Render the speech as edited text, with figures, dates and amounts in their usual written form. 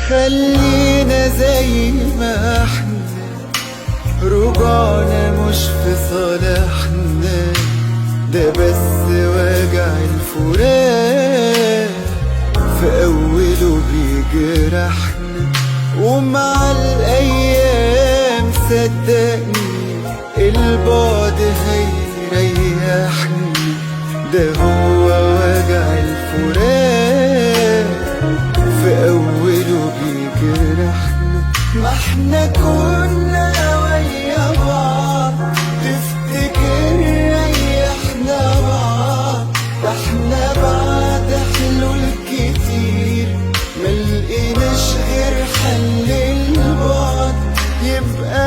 خلينا زي ما احنا، رجعنا مش في صالحنا، ده بس وجع الفراق في أوله بيجرحنا. ومع الأيام صدقني البعد هيريحنا، ده هو وجع الفراق في أوله بيجرحنا. ما احنا كنا ويا بعض، تفتكر ريحنا بعض، ده احنا بعد حلول كتير ملقيناش غير حل البعد. يبقى